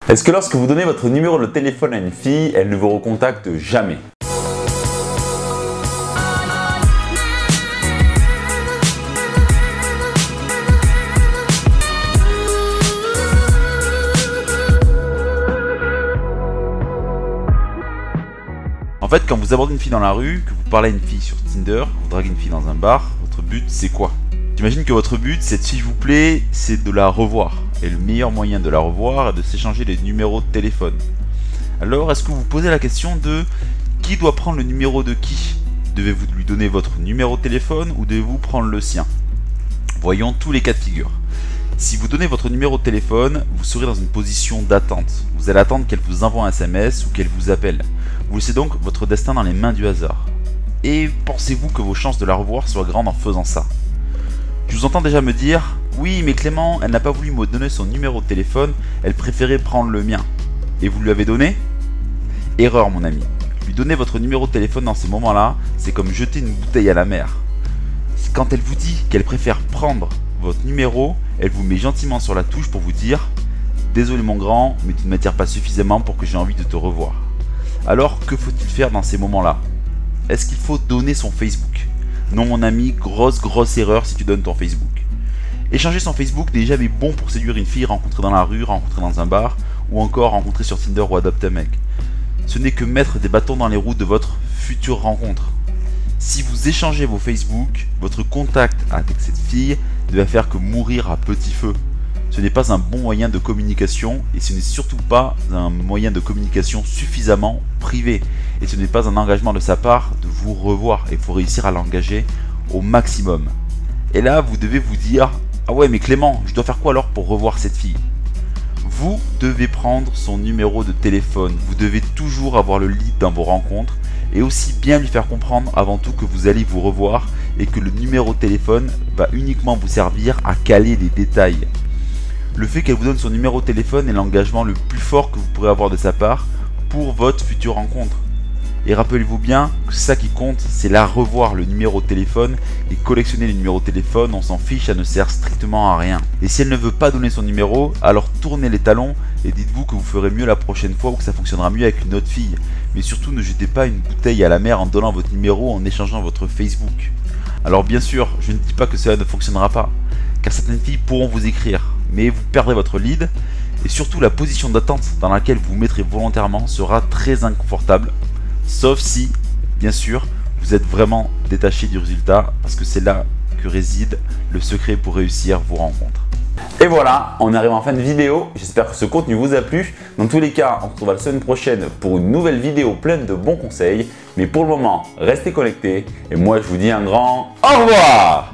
Est-ce que lorsque vous donnez votre numéro de téléphone à une fille, elle ne vous recontacte jamais? En fait, quand vous abordez une fille dans la rue, que vous parlez à une fille sur Tinder, vous draguez une fille dans un bar, votre but c'est quoi? J'imagine que votre but, cette fille vous plaît, c'est de la revoir. Et le meilleur moyen de la revoir est de s'échanger les numéros de téléphone. Alors, est-ce que vous vous posez la question de qui doit prendre le numéro de qui? Devez-vous lui donner votre numéro de téléphone ou devez-vous prendre le sien? Voyons tous les cas de figure. Si vous donnez votre numéro de téléphone, vous serez dans une position d'attente. Vous allez attendre qu'elle vous envoie un SMS ou qu'elle vous appelle. Vous laissez donc votre destin dans les mains du hasard. Et pensez-vous que vos chances de la revoir soient grandes en faisant ça? Je vous entends déjà me dire « Oui, mais Clément, elle n'a pas voulu me donner son numéro de téléphone, elle préférait prendre le mien. » Et vous lui avez donné? Erreur, mon ami. Lui donner votre numéro de téléphone dans ces moments-là, c'est comme jeter une bouteille à la mer. Quand elle vous dit qu'elle préfère prendre votre numéro, elle vous met gentiment sur la touche pour vous dire « Désolé mon grand, mais tu ne m'attires pas suffisamment pour que j'ai envie de te revoir. » Alors, que faut-il faire dans ces moments-là? Est-ce qu'il faut donner son Facebook? Non mon ami, grosse erreur si tu donnes ton Facebook. Échanger son Facebook n'est jamais bon pour séduire une fille rencontrée dans la rue, rencontrée dans un bar, ou encore rencontrée sur Tinder ou Adopte un mec. Ce n'est que mettre des bâtons dans les roues de votre future rencontre. Si vous échangez vos Facebook, votre contact avec cette fille ne va faire que mourir à petit feu. Ce n'est pas un bon moyen de communication et ce n'est surtout pas un moyen de communication suffisamment privé. Et ce n'est pas un engagement de sa part de vous revoir et il faut réussir à l'engager au maximum. Et là, vous devez vous dire « Ah ouais, mais Clément, je dois faire quoi alors pour revoir cette fille ?» Vous devez prendre son numéro de téléphone. Vous devez toujours avoir le lead dans vos rencontres et aussi bien lui faire comprendre avant tout que vous allez vous revoir et que le numéro de téléphone va uniquement vous servir à caler les détails. Le fait qu'elle vous donne son numéro de téléphone est l'engagement le plus fort que vous pourrez avoir de sa part pour votre future rencontre. Et rappelez-vous bien que ça qui compte, c'est la revoir, le numéro de téléphone, et collectionner les numéros de téléphone, on s'en fiche, ça ne sert strictement à rien. Et si elle ne veut pas donner son numéro, alors tournez les talons et dites-vous que vous ferez mieux la prochaine fois ou que ça fonctionnera mieux avec une autre fille. Mais surtout ne jetez pas une bouteille à la mer en donnant votre numéro en échangeant votre Facebook. Alors bien sûr, je ne dis pas que cela ne fonctionnera pas, car certaines filles pourront vous écrire, mais vous perdrez votre lead et surtout la position d'attente dans laquelle vous vous mettrez volontairement sera très inconfortable, sauf si, bien sûr, vous êtes vraiment détaché du résultat parce que c'est là que réside le secret pour réussir vos rencontres. Et voilà, on arrive en fin de vidéo. J'espère que ce contenu vous a plu. Dans tous les cas, on se retrouve la semaine prochaine pour une nouvelle vidéo pleine de bons conseils. Mais pour le moment, restez connectés et moi je vous dis un grand au revoir.